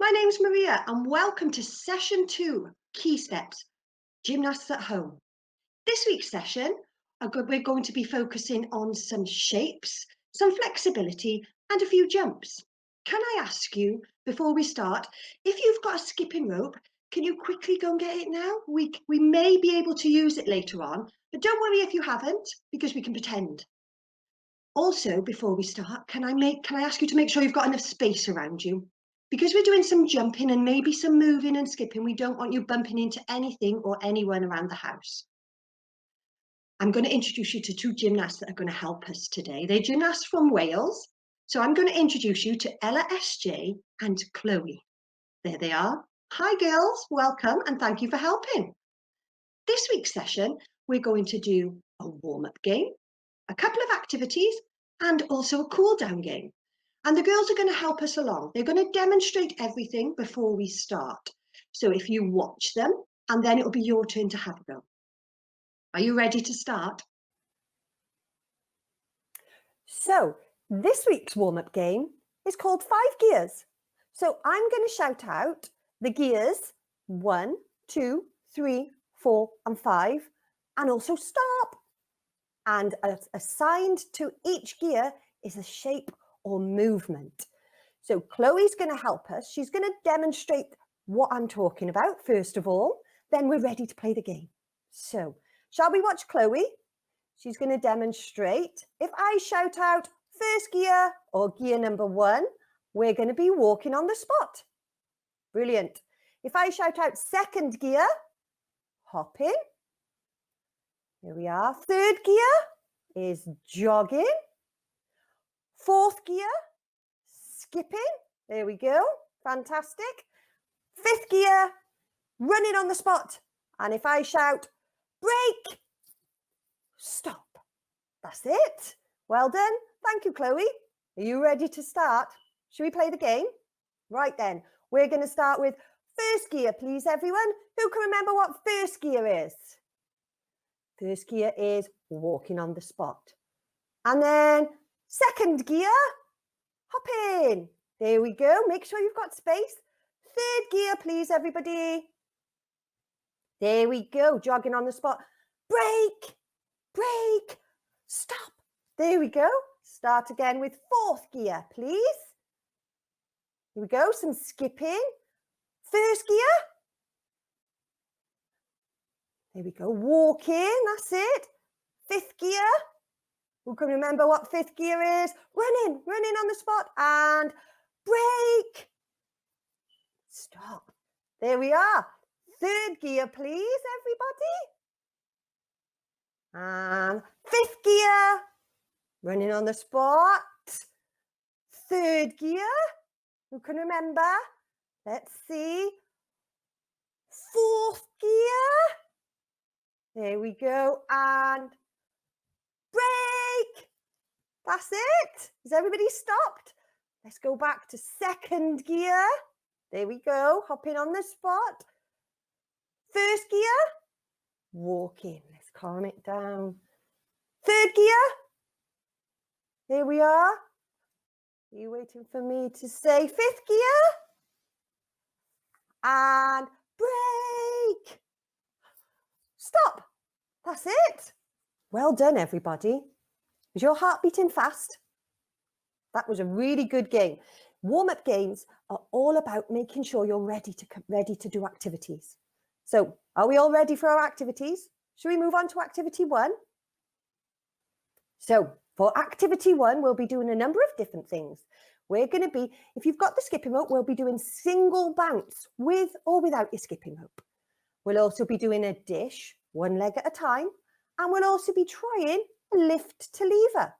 My name's Maria and welcome to session 2, Key Steps, Gymnasts at Home. This week's session, we're going to be focusing on some shapes, some flexibility and a few jumps. Can I ask you, before we start, if you've got a skipping rope, can you quickly go and get it now? We may be able to use it later on, but don't worry if you haven't, because we can pretend. Also, before we start, can I ask you to make sure you've got enough space around you? Because we're doing some jumping and maybe some moving and skipping, we don't want you bumping into anything or anyone around the house. I'm going to introduce you to two gymnasts that are going to help us today. They're gymnasts from Wales. So I'm going to introduce you to Ella SJ and Chloe. There they are. Hi girls, welcome and thank you for helping. This week's session, we're going to do a warm-up game, a couple of activities and also a cool-down game. And the girls are going to help us along. They're going to demonstrate everything before we start. So if you watch them, and then it'll be your turn to have a go. Are you ready to start? So this week's warm-up game is called 5 gears. So I'm going to shout out the gears 1, 2, 3, 4 and 5 and also stop. And assigned to each gear is a shape or movement. So Chloe's going to help us. She's going to demonstrate what I'm talking about first of all. Then we're ready to play the game. So shall we watch Chloe? She's going to demonstrate. If I shout out first gear or gear number 1, we're going to be walking on the spot. Brilliant. If I shout out second gear, hop in. Here we are. Third gear is jogging. Fourth gear, skipping. There we go. Fantastic. Fifth gear, running on the spot. And if I shout break, stop. That's it. Well done. Thank you, Chloe. Are you ready to start? Should we play the game? Right then, we're going to start with first gear, please, everyone. Who can remember what first gear is? First gear is walking on the spot. And then second gear, hop in. There we go. Make sure you've got space. Third gear, please, everybody. There we go. Jogging on the spot. Break, break, stop. There we go. Start again with fourth gear, please. Here we go. Some skipping. First gear. There we go. Walking. That's it. Fifth gear. Who can remember what fifth gear is? Running on the spot and break. Stop. There we are. Third gear, please, everybody. And fifth gear. Running on the spot. Third gear. Who can remember? Let's see. Fourth gear. There we go. And break. That's it. Is everybody stopped? Let's go back to second gear. There we go. Hopping on the spot. First gear. Walking. Let's calm it down. Third gear. There we are. Are you waiting for me to say fifth gear? And break. Stop. That's it. Well done, everybody. Is your heart beating fast? That was a really good game. Warm-up games are all about making sure you're ready to do activities. So are we all ready for our activities? Should we move on to activity 1? So for activity 1, we'll be doing a number of different things. We're going to be, if you've got the skipping rope, we'll be doing single bounce with or without your skipping rope. We'll also be doing a dish, one leg at a time, and we'll also be trying lift to lever.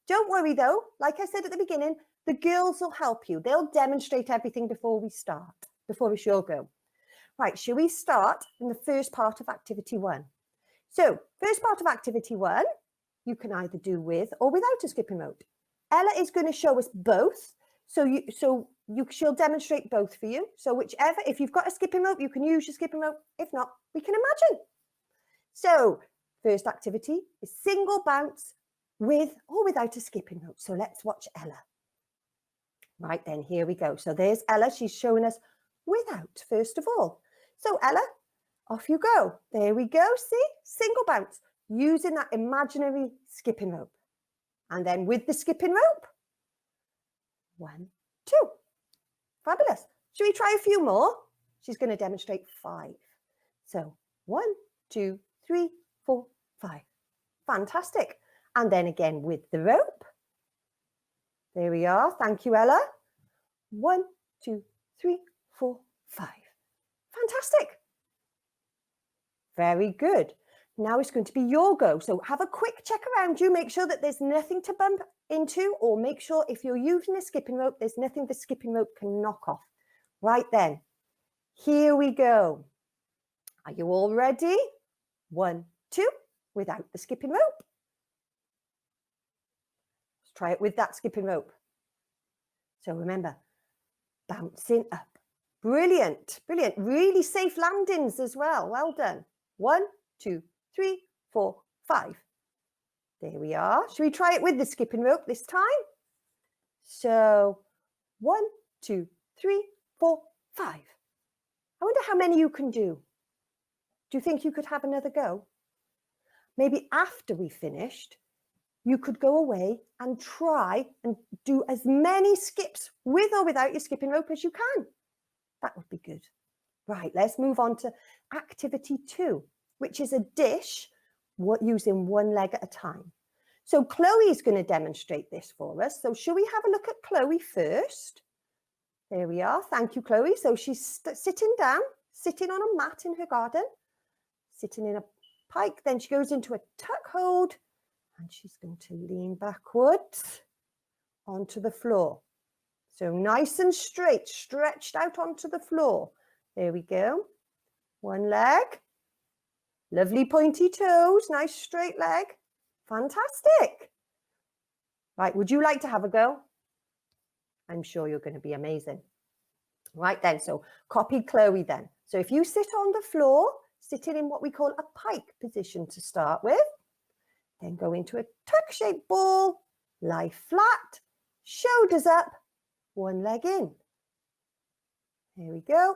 Don't worry though, like I said at the beginning, the girls will help you. They'll demonstrate everything before we start, before we shall go. Right, shall we start in the first part of activity 1? So, first part of activity 1, you can either do with or without a skipping rope. Ella is going to show us both. She'll demonstrate both for you. So whichever, if you've got a skipping rope, you can use your skipping rope. If not, we can imagine. So first activity is single bounce with or without a skipping rope. So let's watch Ella. Right then, here we go. So there's Ella. She's showing us without, first of all. So Ella, off you go. There we go. See, single bounce using that imaginary skipping rope. And then with the skipping rope, 1, 2. Fabulous. Should we try a few more? She's going to demonstrate 5. So 1, 2, 3, 4, 5. Fantastic. And then again with the rope. There we are. Thank you, Ella. 1, 2, 3, 4, 5. Fantastic. Very good. Now it's going to be your go. So have a quick check around you. Make sure that there's nothing to bump into, or make sure if you're using a skipping rope, there's nothing the skipping rope can knock off. Right then, here we go. Are you all ready? 1, 2, without the skipping rope. Let's try it with that skipping rope. So remember, bouncing up. Brilliant, brilliant. Really safe landings as well. Well done. 1, 2, 3, 4, 5. There we are. Should we try it with the skipping rope this time? So 1, 2, 3, 4, 5. I wonder how many you can do. Do you think you could have another go? Maybe after we finished, you could go away and try and do as many skips with or without your skipping rope as you can. That would be good. Right, let's move on to activity 2, which is a dish using one leg at a time. So Chloe's going to demonstrate this for us. So shall we have a look at Chloe first? There we are. Thank you, Chloe. So she's sitting down, sitting on a mat in her garden, sitting in a pike. Then she goes into a tuck hold and she's going to lean backwards onto the floor. So nice and straight, stretched out onto the floor. There we go. One leg. Lovely pointy toes, nice straight leg. Fantastic. Right, would you like to have a go? I'm sure you're going to be amazing. Right then, so copy Chloe then. So if you sit on the floor, sitting in what we call a pike position to start with, then go into a tuck-shaped ball, lie flat, shoulders up, one leg in. There we go.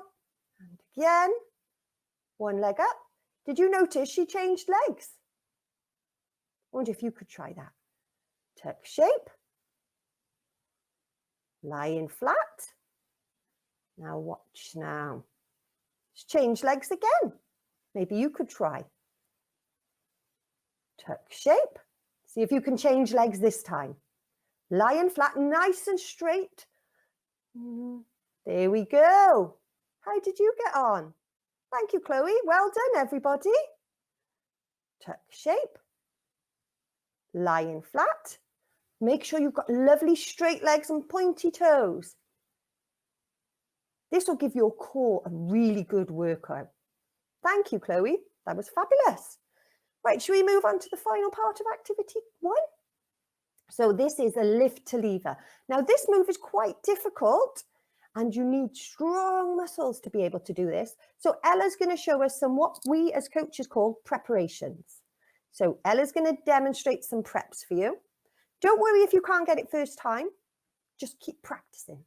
And again, one leg up. Did you notice she changed legs? I wonder if you could try that. Tuck shape. Lying flat. Now watch now. She's changed legs again. Maybe you could try. Tuck shape. See if you can change legs this time. Lying flat, nice and straight. There we go. How did you get on? Thank you, Chloe. Well done, everybody. Tuck shape. Lying flat. Make sure you've got lovely straight legs and pointy toes. This will give your core a really good workout. Thank you, Chloe. That was fabulous. Right, should we move on to the final part of activity 1? So this is a lift to lever. Now this move is quite difficult and you need strong muscles to be able to do this. So Ella's going to show us some what we as coaches call preparations. So Ella's going to demonstrate some preps for you. Don't worry if you can't get it first time, just keep practicing.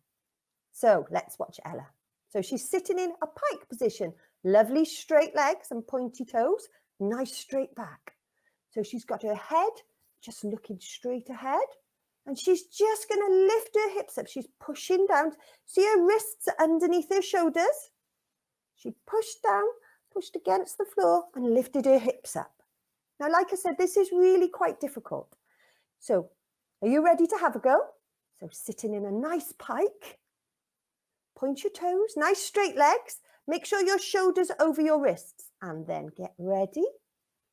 So let's watch Ella. So she's sitting in a pike position, lovely straight legs and pointy toes, nice straight back. So she's got her head just looking straight ahead and she's just going to lift her hips up. She's pushing down. See her wrists underneath her shoulders? She pushed down, pushed against the floor and lifted her hips up. Now, like I said, this is really quite difficult. So are you ready to have a go? So sitting in a nice pike, point your toes, nice straight legs. Make sure your shoulders are over your wrists and then get ready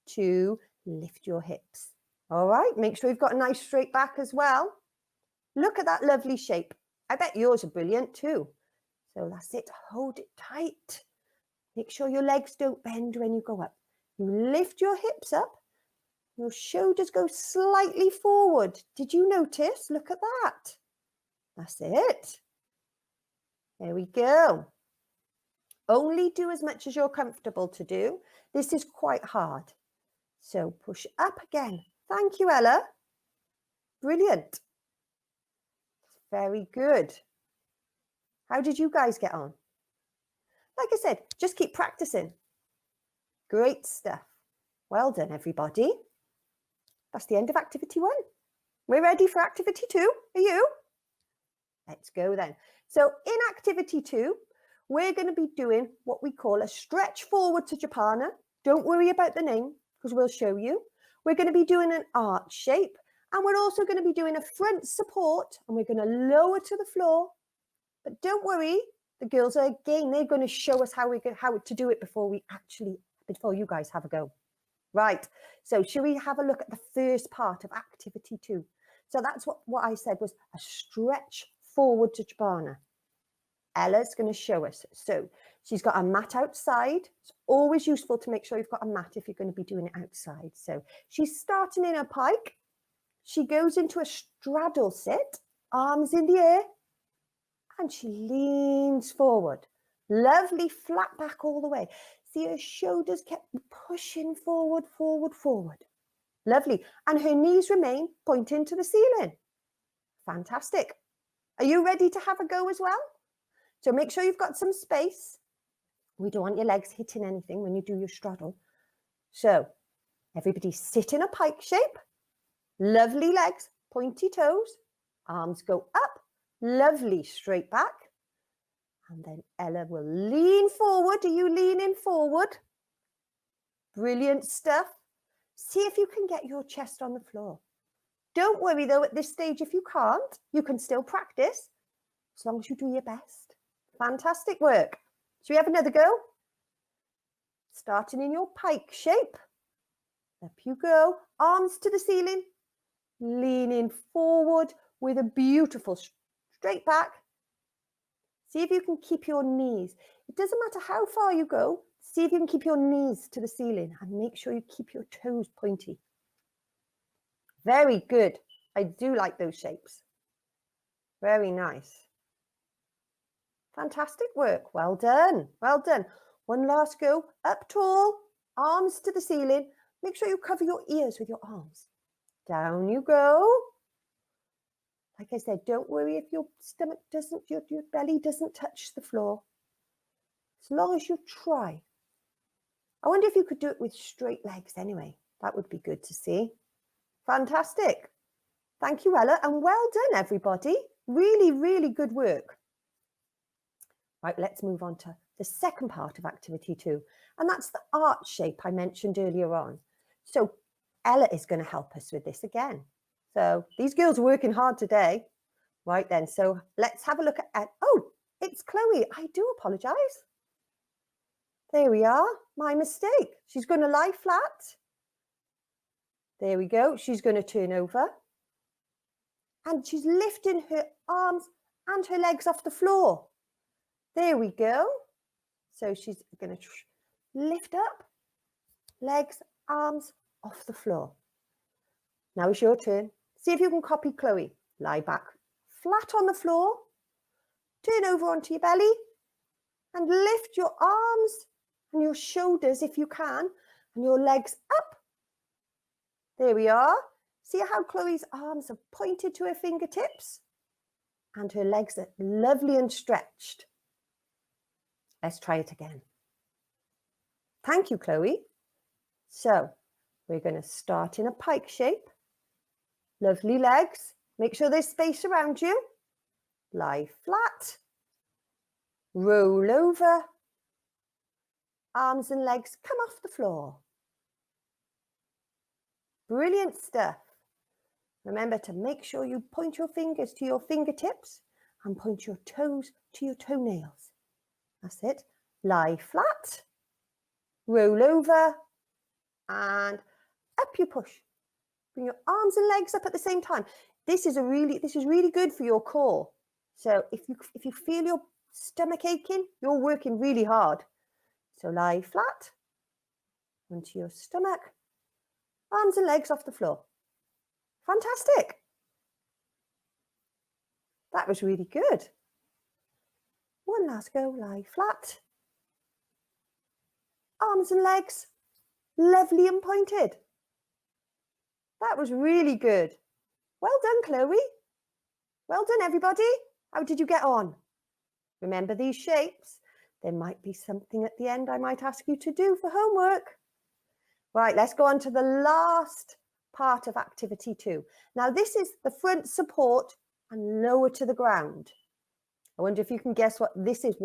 to lift your hips. All right, make sure you've got a nice straight back as well. Look at that lovely shape. I bet yours are brilliant too. So that's it, hold it tight. Make sure your legs don't bend when you go up. You lift your hips up. Your shoulders go slightly forward. Did you notice? Look at that. That's it. There we go. Only do as much as you're comfortable to do. This is quite hard. So push up again. Thank you, Ella. Brilliant. Very good. How did you guys get on? Like I said, just keep practicing. Great stuff. Well done, everybody. That's the end of activity 1. We're ready for activity 2. Are you? Let's go then. So in activity 2, we're going to be doing what we call a stretch forward to Japana. Don't worry about the name because we'll show you. We're going to be doing an arch shape, and we're also going to be doing a front support, and we're going to lower to the floor. But don't worry, the girls are again, they're going to show us how to do it before you guys have a go. Right, so should we have a look at the first part of activity 2? So that's what I said was a stretch forward to Japana. Ella's going to show us. So she's got a mat outside. It's always useful to make sure you've got a mat if you're going to be doing it outside. So she's starting in a pike. She goes into a straddle sit, arms in the air, and she leans forward. Lovely flat back all the way. See, her shoulders kept pushing forward, forward, forward. Lovely. And her knees remain pointing to the ceiling. Fantastic. Are you ready to have a go as well? So make sure you've got some space. We don't want your legs hitting anything when you do your straddle. So everybody sit in a pike shape. Lovely legs, pointy toes. Arms go up. Lovely straight back. And then Ella will lean forward. Are you leaning forward? Brilliant stuff. See if you can get your chest on the floor. Don't worry though, at this stage, if you can't, you can still practice as long as you do your best. Fantastic work. Shall we have another go? Starting in your pike shape. Up you go. Arms to the ceiling. Leaning forward with a beautiful straight back. See if you can keep your knees. It doesn't matter how far you go. See if you can keep your knees to the ceiling and make sure you keep your toes pointy. Very good. I do like those shapes. Very nice. Fantastic work. Well done. Well done. One last go. Up tall, arms to the ceiling. Make sure you cover your ears with your arms. Down you go. Like I said, don't worry if your stomach doesn't, your belly doesn't touch the floor. As long as you try. I wonder if you could do it with straight legs anyway. That would be good to see. Fantastic. Thank you, Ella, and well done, everybody. Really, really good work. Right, let's move on to the second part of activity 2, and that's the arch shape I mentioned earlier on. So Ella is going to help us with this again. So these girls are working hard today. Right then, so let's have a look at, oh, it's Chloe. I do apologise. There we are, my mistake. She's going to lie flat. There we go. She's going to turn over. And she's lifting her arms and her legs off the floor. There we go. So she's going to lift up, legs, arms off the floor. Now it's your turn. See if you can copy Chloe. Lie back flat on the floor. Turn over onto your belly and lift your arms and your shoulders if you can, and your legs up. There we are. See how Chloe's arms are pointed to her fingertips and her legs are lovely and stretched. Let's try it again. Thank you, Chloe. So we're going to start in a pike shape. Lovely legs. Make sure there's space around you. Lie flat. Roll over. Arms and legs come off the floor. Brilliant stuff. Remember to make sure you point your fingers to your fingertips and point your toes to your toenails. That's it. Lie flat, roll over, and up you push. Bring your arms and legs up at the same time. This is really good for your core. So if you feel your stomach aching, you're working really hard. So lie flat, onto your stomach, arms and legs off the floor. Fantastic. That was really good. One last go, lie flat. Arms and legs, lovely and pointed. That was really good. Well done, Chloe. Well done, everybody. How did you get on? Remember these shapes. There might be something at the end I might ask you to do for homework. Right, let's go on to the last part of activity 2. Now this is the front support and lower to the ground. I wonder if you can guess what this is.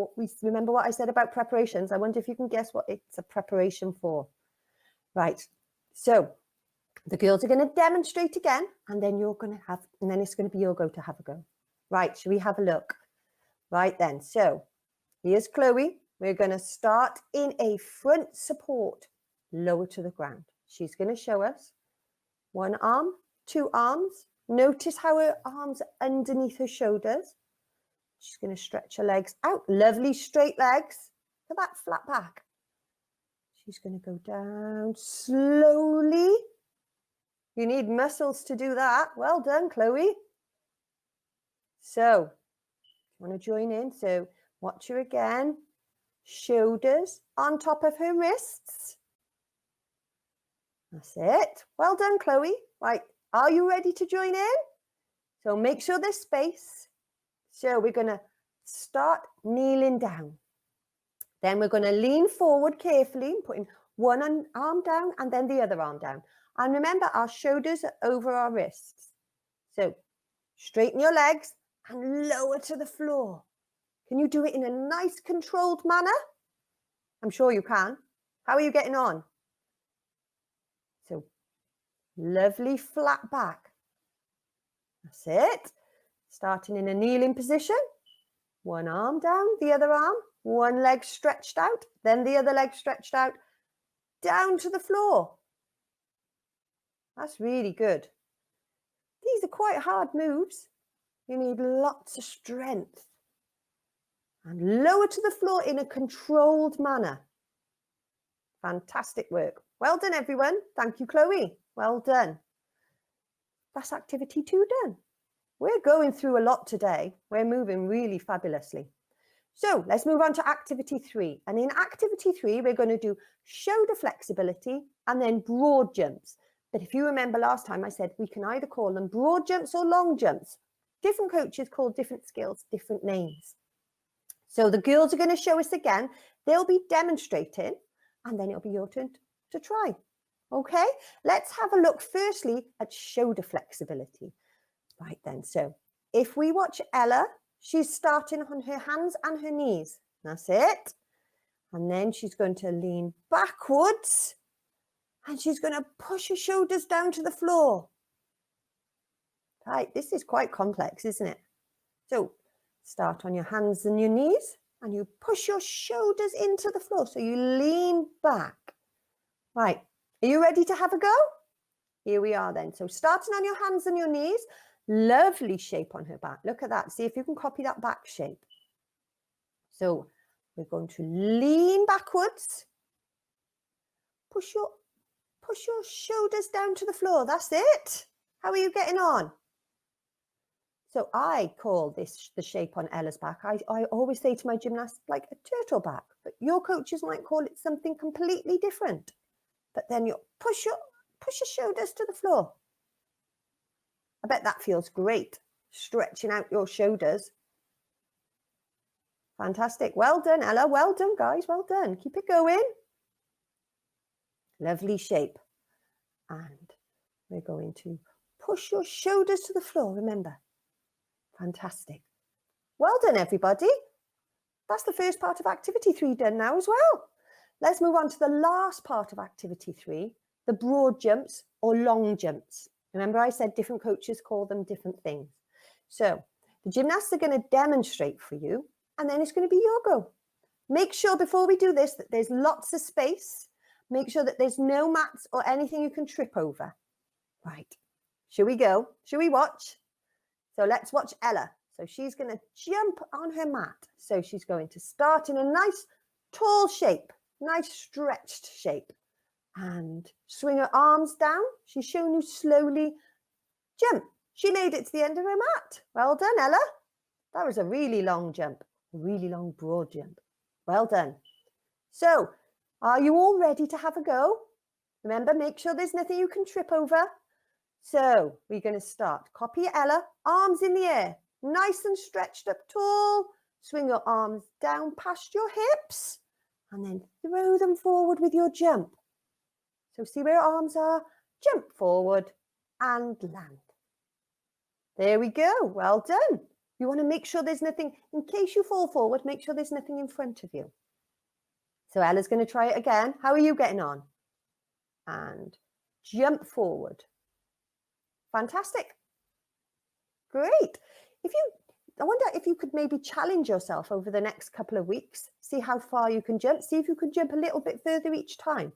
Remember what I said about preparations? I wonder if you can guess what it's a preparation for. Right, so the girls are going to demonstrate again, and then it's going to be your go to have a go. Right, shall we have a look? Right then, so here's Chloe. We're going to start in a front support, lower to the ground. She's going to show us one arm, 2 arms. Notice how her arms are underneath her shoulders. She's going to stretch her legs out. Lovely straight legs. Look at that flat back. She's going to go down slowly. You need muscles to do that. Well done, Chloe. So, you want to join in? So, watch her again. Shoulders on top of her wrists. That's it. Well done, Chloe. Right, are you ready to join in? So make sure there's space. So we're going to start kneeling down. Then we're going to lean forward carefully, putting one arm down and then the other arm down. And remember, our shoulders are over our wrists. So straighten your legs and lower to the floor. Can you do it in a nice controlled manner? I'm sure you can. How are you getting on? So lovely flat back. That's it. Starting in a kneeling position. One arm down, the other arm. One leg stretched out, then the other leg stretched out. Down to the floor. That's really good. These are quite hard moves. You need lots of strength. And lower to the floor in a controlled manner. Fantastic work. Well done, everyone. Thank you, Chloe. Well done. That's activity 2 done. We're going through a lot today. We're moving really fabulously. So let's move on to activity 3. And in activity 3, we're going to do shoulder flexibility and then broad jumps. But if you remember last time, I said we can either call them broad jumps or long jumps. Different coaches call different skills different names. So the girls are going to show us again. They'll be demonstrating, and then it'll be your turn to try. Okay, let's have a look firstly at shoulder flexibility. Right then, so if we watch Ella, she's starting on her hands and her knees. That's it. And then she's going to lean backwards and she's going to push her shoulders down to the floor. Right, this is quite complex, isn't it? So start on your hands and your knees and you push your shoulders into the floor. So you lean back. Right, are you ready to have a go? Here we are then. So starting on your hands and your knees, lovely shape on her back. Look at that. See if you can copy that back shape. So we're going to lean backwards. Push your shoulders down to the floor. That's it. How are you getting on? So I call this the shape on Ella's back. I always say to my gymnasts, like a turtle back, but your coaches might call it something completely different. But then you push your shoulders to the floor. I bet that feels great, stretching out your shoulders. Fantastic. Well done, Ella. Well done, guys. Well done. Keep it going. Lovely shape. And we're going to push your shoulders to the floor, remember. Fantastic. Well done, everybody. That's the first part of activity 3 done now as well. Let's move on to the last part of activity 3, the broad jumps or long jumps. Remember I said different coaches call them different things. So the gymnasts are going to demonstrate for you and then it's going to be your go. Make sure before we do this that there's lots of space. Make sure that there's no mats or anything you can trip over. Right, shall we go? Shall we watch? So let's watch Ella. So she's going to jump on her mat. So she's going to start in a nice tall shape, nice stretched shape. And swing her arms down. She's shown you slowly jump. She made it to the end of her mat. Well done, Ella. That was a really long jump, a really long broad jump. Well done. So, are you all ready to have a go? Remember, make sure there's nothing you can trip over. So, we're going to start. Copy Ella, arms in the air, nice and stretched up tall, Swing your arms down past your hips and then throw them forward with your jump. So see where your arms are, jump forward and land. There we go, well done. You want to make sure there's nothing, in case you fall forward, make sure there's nothing in front of you. So Ella's going to try it again. How are you getting on? And jump forward. Fantastic. Great. I wonder if you could maybe challenge yourself over the next couple of weeks, see how far you can jump, see if you can jump a little bit further each time.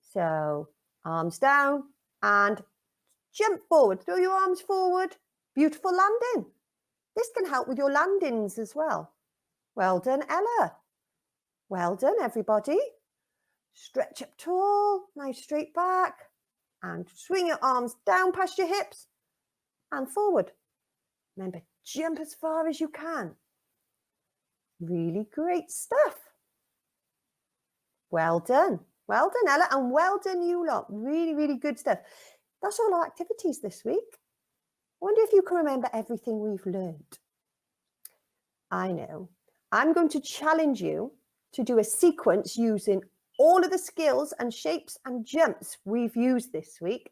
So arms down and jump forward, throw your arms forward, beautiful landing. This can help with your landings as well. Well done, Ella. Well done, everybody. Stretch up tall, nice straight back, and swing your arms down past your hips and forward. Remember, jump as far as you can. Really great stuff. Well done. Well done, Ella, and well done, you lot. Really, really good stuff. That's all our activities this week. I wonder if you can remember everything we've learned. I know. I'm going to challenge you to do a sequence using all of the skills and shapes and jumps we've used this week.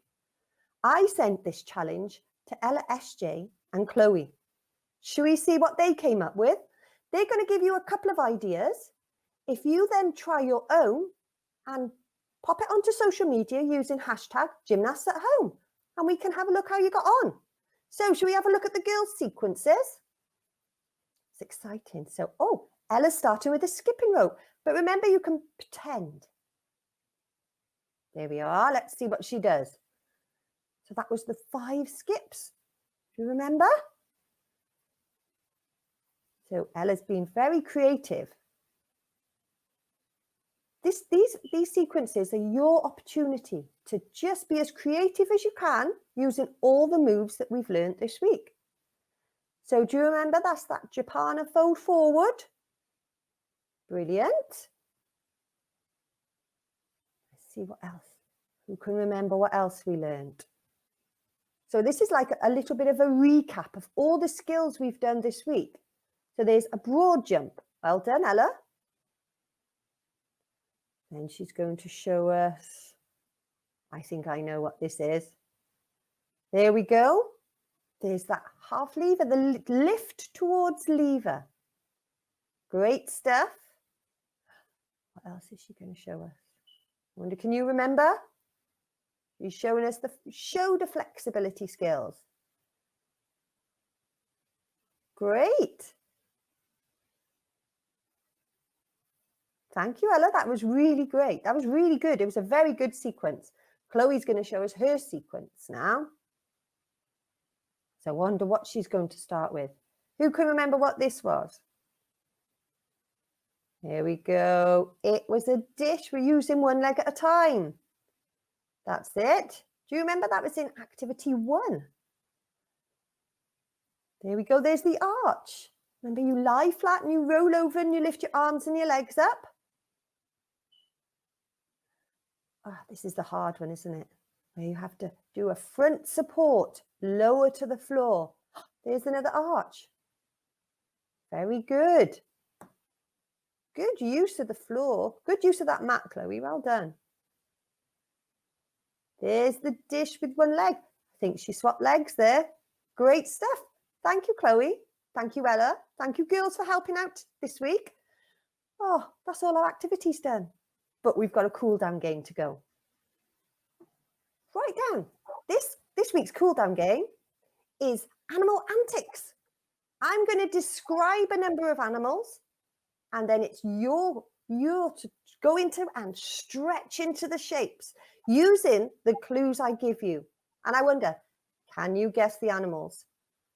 I sent this challenge to Ella SJ and Chloe. Shall we see what they came up with? They're going to give you a couple of ideas. If you then try your own and pop it onto social media using hashtag gymnasts at home, and we can have a look how you got on. So shall we have a look at the girls' sequences? It's exciting. So, Ella's starting with a skipping rope, but remember you can pretend. There we are. Let's see what she does. So that was the 5 skips. Do you remember? So Ella's been very creative. These sequences are your opportunity to just be as creative as you can using all the moves that we've learned this week. So do you remember that's that Japana fold forward? Brilliant. Let's see what else. Who can remember what else we learned? So this is like a little bit of a recap of all the skills we've done this week. So there's a broad jump. Well done, Ella. Then she's going to show us, I think I know what this is. There we go. There's that half lever, the lift towards lever. Great stuff. What else is she going to show us? I wonder, can you remember? She's showing us the flexibility skills. Great. Thank you, Ella. That was really great. That was really good. It was a very good sequence. Chloe's going to show us her sequence now. So I wonder what she's going to start with. Who can remember what this was? Here we go. It was a dish. We're using one leg at a time. That's it. Do you remember that was in activity 1? There we go. There's the arch. Remember, you lie flat and you roll over and you lift your arms and your legs up. This is the hard one, isn't it? Where you have to do a front support, lower to the floor. There's another arch. Very good. Good use of the floor. Good use of that mat, Chloe. Well done. There's the dish with one leg. I think she swapped legs there. Great stuff. Thank you, Chloe. Thank you, Ella. Thank you, girls, for helping out this week. Oh, that's all our activities done. But we've got a cool down game to go. Write down. This week's cool down game is animal antics. I'm going to describe a number of animals, and then it's your to go into and stretch into the shapes using the clues I give you. And I wonder, can you guess the animals?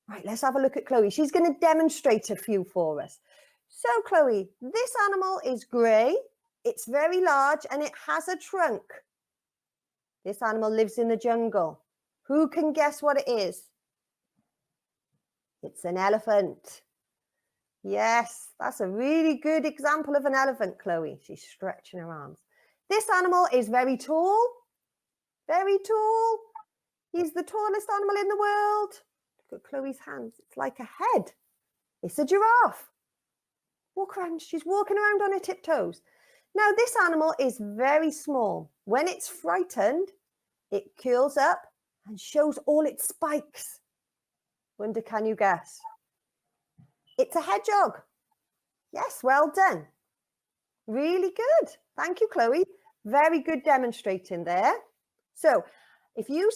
Right, let's have a look at Chloe. She's going to demonstrate a few for us. So, Chloe, this animal is grey. It's very large and it has a trunk. This animal lives in the jungle. Who can guess what it is? It's an elephant. Yes, that's a really good example of an elephant, Chloe. She's stretching her arms. This animal is very tall. Very tall. He's the tallest animal in the world. Look at Chloe's hands. It's like a head. It's a giraffe. Walk around. She's walking around on her tiptoes. Now, this animal is very small. When it's frightened, it curls up and shows all its spikes. Wonder, can you guess? It's a hedgehog. Yes, well done. Really good. Thank you, Chloe. Very good demonstrating there. So if you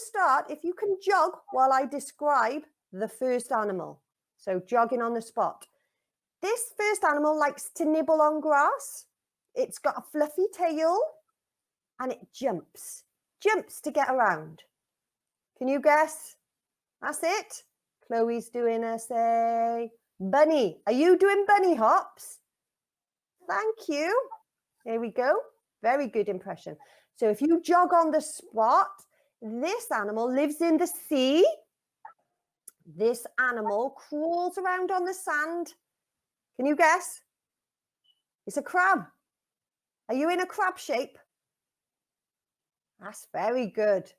can jog while I describe the first animal. So jogging on the spot. This first animal likes to nibble on grass. It's got a fluffy tail and it jumps to get around. Can you guess? That's it. Chloe's doing a say, bunny. Are you doing bunny hops? Thank you. There we go. Very good impression. So if you jog on the spot, this animal lives in the sea. This animal crawls around on the sand. Can you guess? It's a crab. Are you in a crab shape? That's very good.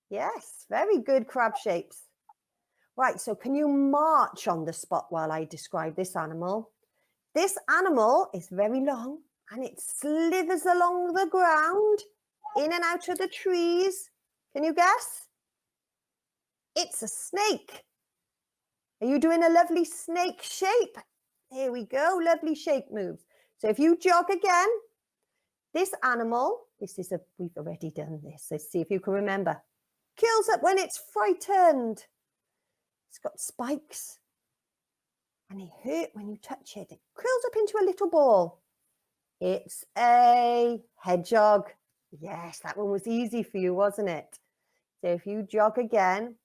Yes, very good crab shapes. Right, so can you march on the spot while I describe this animal? This animal is very long and it slithers along the ground, in and out of the trees. Can you guess? It's a snake. Are you doing a lovely snake shape? Here we go, lovely shape moves. So if you jog again, this animal, we've already done this. Let's see if you can remember. Curls up when it's frightened. It's got spikes and they hurt when you touch it. It curls up into a little ball. It's a hedgehog. Yes, that one was easy for you, wasn't it? So if you jog again,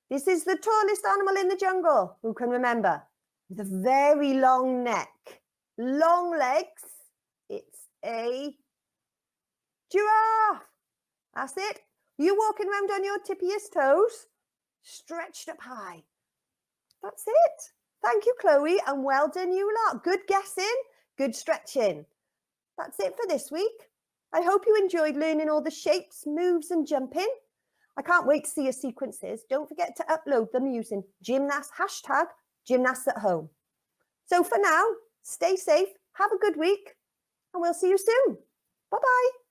this is the tallest animal in the jungle. Who can remember? With a very long neck, long legs. It's a giraffe. That's it. You walking around on your tippiest toes, stretched up high. That's it. Thank you, Chloe, and well done, you lot. Good guessing, good stretching. That's it for this week. I hope you enjoyed learning all the shapes, moves, and jumping. I can't wait to see your sequences. Don't forget to upload them using #Gymnasts@home. So for now, stay safe, have a good week, and we'll see you soon. Bye-bye.